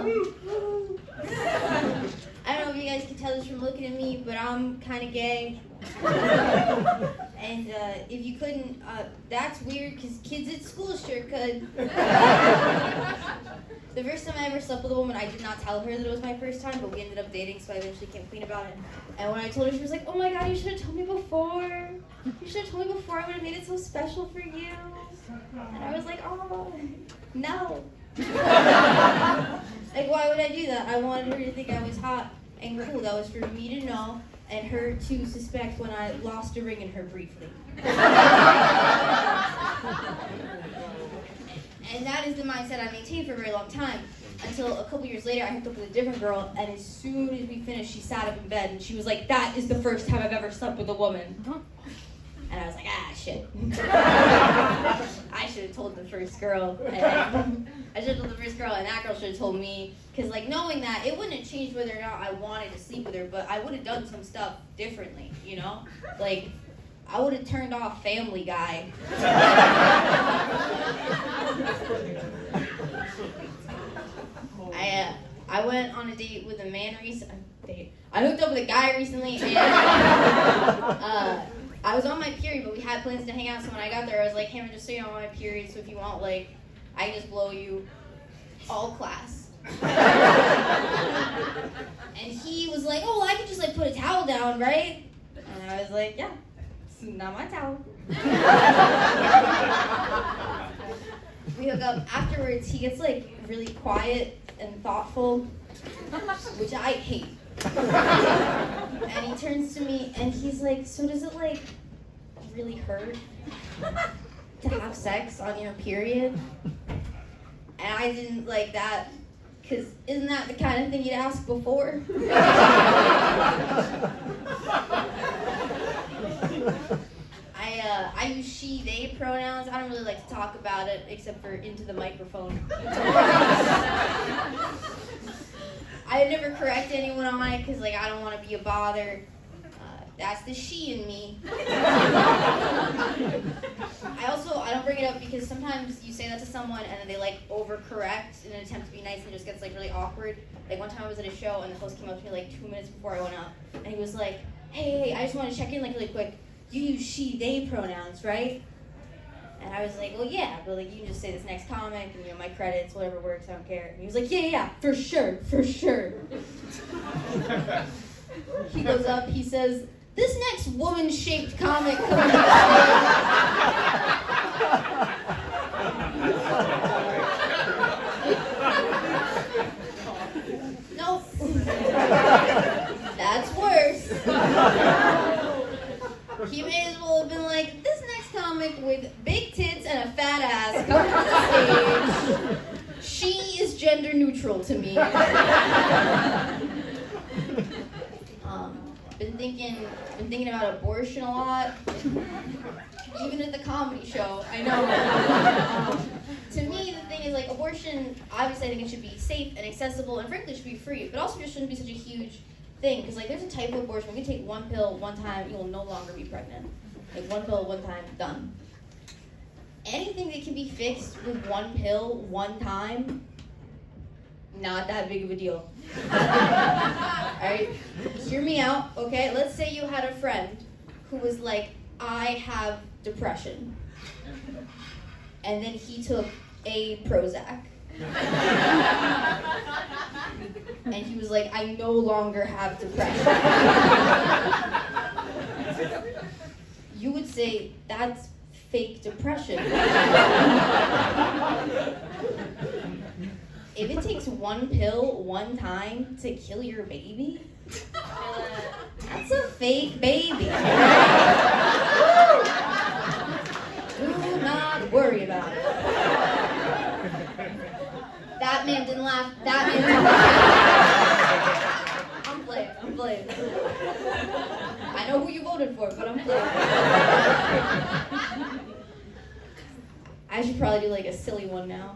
I don't know if you guys can tell this from looking at me, but I'm kind of gay. And if you couldn't, that's weird because kids at school sure could. The first time I ever slept with a woman, I did not tell her that it was my first time, but we ended up dating, so I eventually came clean about it. And when I told her, she was like, "Oh my God, you should have told me before. You should have told me before. I would have made it so special for you." And I was like, "Oh, no." Like, why would I do that? I wanted her to think I was hot and cool. That was for me to know and her to suspect when I lost a ring in her briefly. And that is the mindset I maintained for a very long time, until a couple years later I hooked up with a different girl, and as soon as we finished, she sat up in bed and she was like, "That is the first time I've ever slept with a woman." And I was like, shit. I should have told the first girl. And that girl should have told me. Because, like, knowing that, it wouldn't have changed whether or not I wanted to sleep with her, but I would have done some stuff differently, you know? Like, I would have turned off Family Guy. I went on a date with a man recently. I hooked up with a guy recently, and I was on my period, but we had plans to hang out, so when I got there, I was like, "Hey, man, just so you know, I'm on my period, so if you want, like, I can just blow you all class." And he was like, "Oh, well, I could just, like, put a towel down, right?" And I was like, "Yeah, it's not my towel." We hook up. Afterwards, he gets, like, really quiet and thoughtful, which I hate. And he turns to me and he's like, "So does it, like, really hurt to have sex on your period?" And I didn't like that, because isn't that the kind of thing you'd ask before? I use she, they pronouns. I don't really like to talk about it except for into the microphone. I never correct anyone on it because, like, I don't want to be a bother. That's the she in me. I don't bring it up because sometimes you say that to someone and then they, like, overcorrect in an attempt to be nice and it just gets, like, really awkward. Like, one time I was at a show and the host came up to me, like, 2 minutes before I went up, and he was like, hey, I just want to check in, like, really quick. You use she, they pronouns, right? And I was like, well, yeah, but, like, you can just say this next comic and, you know, my credits, whatever works, I don't care. And he was like, yeah, for sure. He goes up, he says, this next woman-shaped comic coming up. Nope. That's worse. He may as well have been like, this next comic with big tits and a fat ass coming to the stage. She is gender neutral to me. Been thinking about abortion a lot. Even at the comedy show, I know. To me, the thing is, like, abortion, obviously I think it should be safe and accessible, and frankly it should be free, but also just shouldn't be such a huge thing, because, like, there's a type of abortion where you can take one pill one time, you will no longer be pregnant. Like, one pill one time, done. Anything that can be fixed with one pill one time, not that big of a deal. Alright, hear me out, okay? Let's say you had a friend who was like, I have depression. And then he took a Prozac. And he was like, I no longer have depression. You would say, that's fake depression. If it takes one pill one time to kill your baby, that's a fake baby. Do not worry about it. That man didn't laugh. I'm playing. I know who you voted for, but I'm playing. I should probably do, like, a silly one now.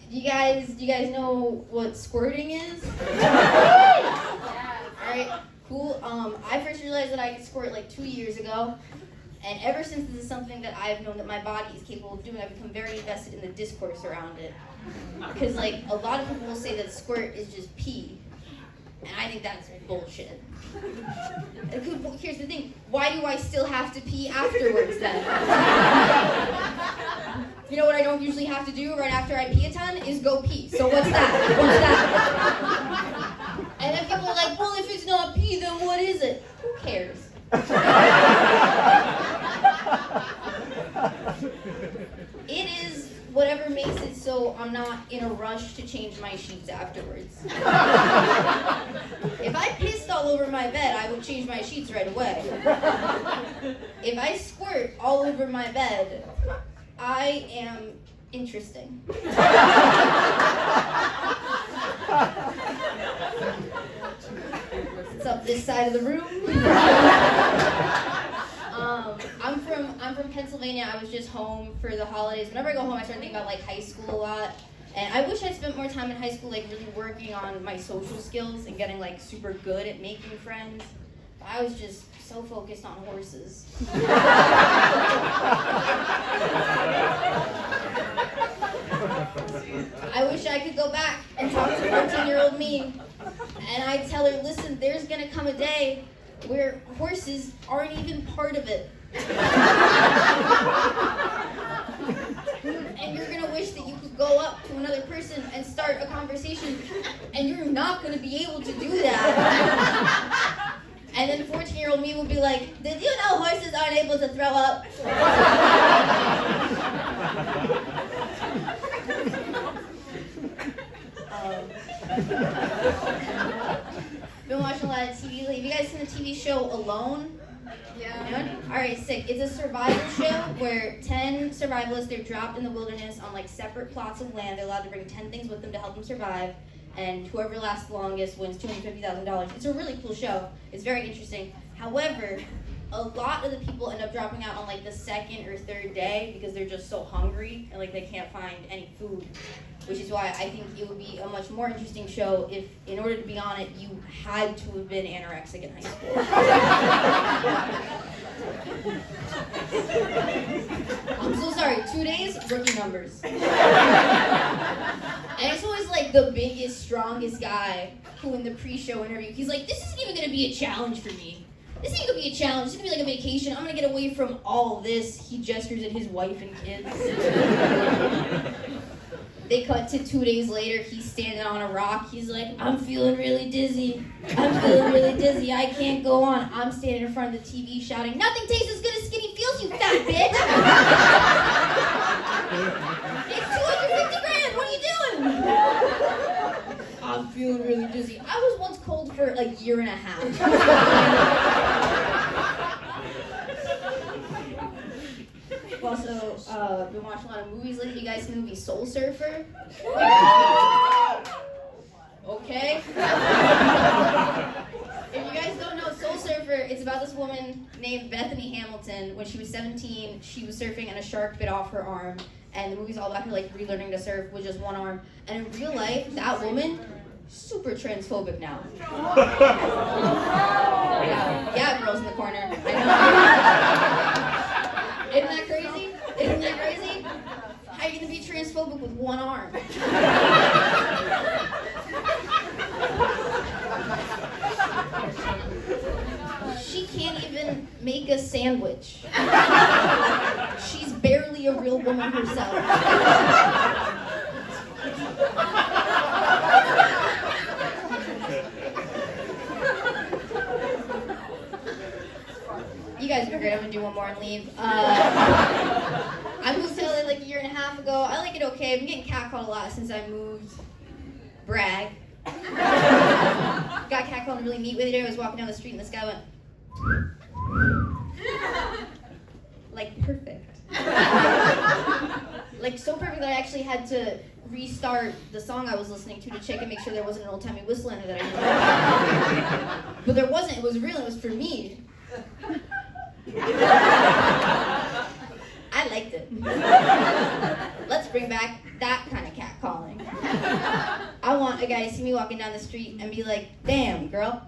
Do you guys know what squirting is? Yeah. Alright, cool. I first realized that I could squirt, like, 2 years ago. And ever since this is something that I've known that my body is capable of doing, I've become very invested in the discourse around it. Because like a lot of people will say that squirt is just pee, and I think that's bullshit. Here's the thing, why do I still have to pee afterwards then? You know what I don't usually have to do right after I pee a ton is go pee. So what's that? What's that? And then people are like, well, if it's not pee, then what is it? Who cares? It is whatever makes it so I'm not in a rush to change my sheets afterwards. If I pissed all over my bed, I would change my sheets right away. If I squirt all over my bed, I am interesting. What's up this side of the room? I'm from Pennsylvania. I was just home for the holidays. Whenever I go home, I start thinking about like high school a lot. And I wish I spent more time in high school like really working on my social skills and getting like super good at making friends. But I was just so focused on horses. I wish I could go back and talk to 14-year-old me. And I'd tell her, listen, there's gonna come a day where horses aren't even part of it. And you're gonna wish that you could go up to another person and start a conversation, and you're not gonna be able to do that. And then 14-year-old me will be like, did you know horses aren't able to throw up? Been watching a lot of TV lately. Have you guys seen the TV show Alone? Yeah. Alright, sick. It's a survival show where 10 survivalists, they're dropped in the wilderness on like separate plots of land. They're allowed to bring 10 things with them to help them survive. And whoever lasts the longest wins $250,000. It's a really cool show. It's very interesting. However, a lot of the people end up dropping out on like the second or third day because they're just so hungry and like they can't find any food. Which is why I think it would be a much more interesting show if, in order to be on it, you had to have been anorexic in high school. I'm so sorry. 2 days, rookie numbers. And it's always like the biggest, strongest guy who in the pre-show interview, he's like, this isn't even going to be a challenge for me. This ain't gonna be a challenge. It's gonna be like a vacation. I'm gonna get away from all this. He gestures at his wife and kids. They cut to 2 days later. He's standing on a rock. He's like, I'm feeling really dizzy. I'm feeling really dizzy. I can't go on. I'm standing in front of the TV shouting, nothing tastes as good as Skinny Feels, you fat bitch. It's $250,000. What are you doing? I'm feeling really dizzy. I was once cold for a year and a half. I've also been watching a lot of movies lately. You guys seen the movie Soul Surfer? Okay. If you guys don't know Soul Surfer, it's about this woman named Bethany Hamilton. When she was 17, she was surfing and a shark bit off her arm. And the movie's all about her like relearning to surf with just one arm. And in real life, that woman, super transphobic now. Yeah, girls in the corner. I know. Isn't that crazy? Isn't that crazy? How are you gonna be transphobic with one arm? She can't even make a sandwich. She's barely a real woman herself. You guys have been great. I'm gonna do one more and leave. I moved to LA like a year and a half ago. I like it okay. I've been getting catcalled a lot since I moved. Brag. Got catcalled in a really neat way the day I was walking down the street and this guy went, like perfect. Like so perfect that I actually had to restart the song I was listening to check and make sure there wasn't an old-timey whistle in it that I knew. But there wasn't. It was real. It was for me. I liked it. Let's bring back that kind of catcalling. I want a guy to see me walking down the street and be like, damn, girl.